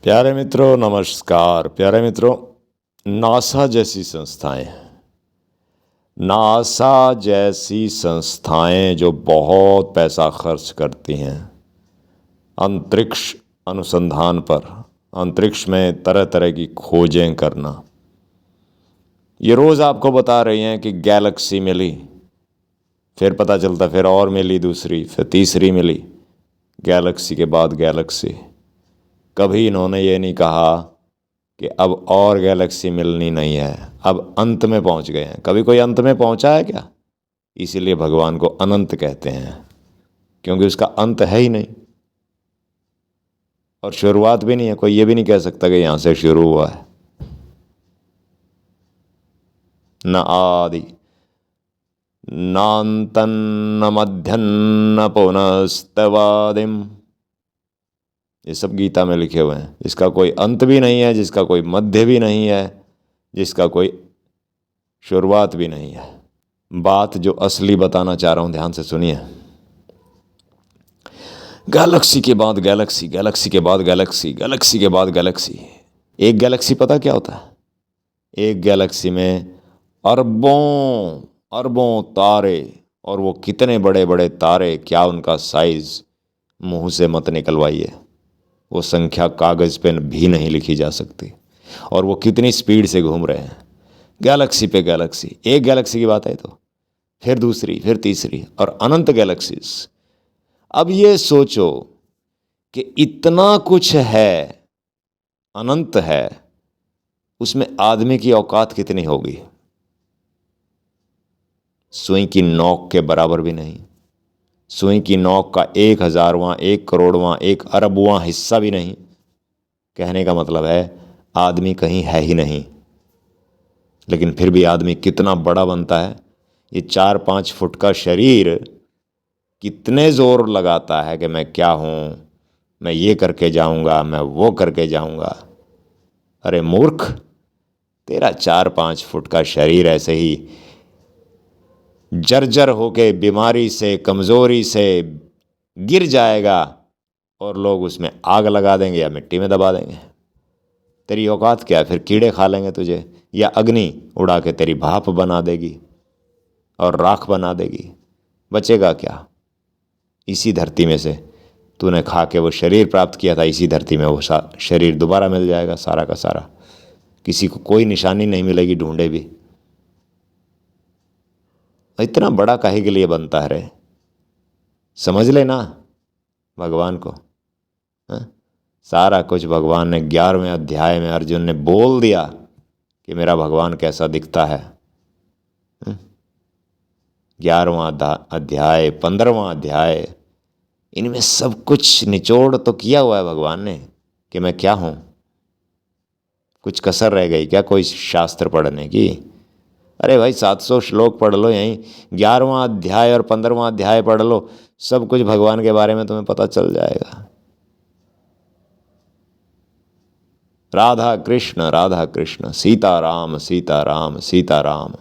प्यारे मित्रों नमस्कार। प्यारे मित्रों, नासा जैसी संस्थाएं जो बहुत पैसा खर्च करती हैं अंतरिक्ष अनुसंधान पर, अंतरिक्ष में तरह तरह की खोजें करना, ये रोज़ आपको बता रही हैं कि गैलेक्सी मिली, फिर पता चलता फिर और मिली दूसरी, फिर तीसरी मिली, गैलेक्सी के बाद गैलेक्सी। कभी इन्होंने ये नहीं कहा कि अब और गैलेक्सी मिलनी नहीं है, अब अंत में पहुंच गए हैं। कभी कोई अंत में पहुंचा है क्या? इसीलिए भगवान को अनंत कहते हैं, क्योंकि उसका अंत है ही नहीं और शुरुआत भी नहीं है। कोई ये भी नहीं कह सकता कि यहां से शुरू हुआ है। न आदि नान्तं न मध्यं न पुनस्तवादिम, ये सब गीता में लिखे हुए हैं। जिसका कोई अंत भी नहीं है, जिसका कोई मध्य भी नहीं है, जिसका कोई शुरुआत भी नहीं है। बात जो असली बताना चाह रहा हूं, ध्यान से सुनिए। गैलेक्सी के बाद गैलेक्सी, गैलेक्सी के बाद गैलेक्सी, गैलेक्सी के बाद गैलेक्सी। एक गैलेक्सी पता क्या होता है? एक गैलेक्सी में अरबों अरबों तारे, और वो कितने बड़े बड़े तारे, क्या उनका साइज मुंह से मत निकलवाइए, वो संख्या कागज पे भी नहीं लिखी जा सकती। और वो कितनी स्पीड से घूम रहे हैं, गैलेक्सी पे गैलेक्सी। एक गैलेक्सी की बात है तो फिर दूसरी, फिर तीसरी, और अनंत गैलेक्सीज। अब ये सोचो कि इतना कुछ है, अनंत है, उसमें आदमी की औकात कितनी होगी? सुई की नोक के बराबर भी नहीं। सुई की नोक का 1000वां, 1 करोड़वां, 1 अरबवां हिस्सा भी नहीं। कहने का मतलब है आदमी कहीं है ही नहीं। लेकिन फिर भी आदमी कितना बड़ा बनता है। ये 4-5 फुट का शरीर कितने जोर लगाता है कि मैं क्या हूं, मैं ये करके जाऊंगा, मैं वो करके जाऊंगा। अरे मूर्ख, तेरा 4-5 फुट का शरीर ऐसे ही जर्जर होके बीमारी से, कमजोरी से गिर जाएगा और लोग उसमें आग लगा देंगे या मिट्टी में दबा देंगे। तेरी औकात क्या है? फिर कीड़े खा लेंगे तुझे, या अग्नि उड़ा के तेरी भाप बना देगी और राख बना देगी। बचेगा क्या? इसी धरती में से तूने खा के वो शरीर प्राप्त किया था, इसी धरती में वो शरीर दोबारा मिल जाएगा सारा का सारा। किसी को कोई निशानी नहीं मिलेगी, ढूंढे भी। इतना बड़ा काहे के लिए बनता है रे? समझ लेना भगवान को। सारा कुछ भगवान ने 11वें अध्याय में अर्जुन ने बोल दिया कि मेरा भगवान कैसा दिखता है। 11वां अध्याय, 15वां अध्याय, इनमें सब कुछ निचोड़ तो किया हुआ है भगवान ने कि मैं क्या हूं। कुछ कसर रह गई क्या कोई शास्त्र पढ़ने की? अरे भाई 700 श्लोक पढ़ लो, यहीं 11वां अध्याय और 15वां अध्याय पढ़ लो, सब कुछ भगवान के बारे में तुम्हें पता चल जाएगा। राधा कृष्ण, राधा कृष्ण, सीता राम, सीता राम, सीता राम।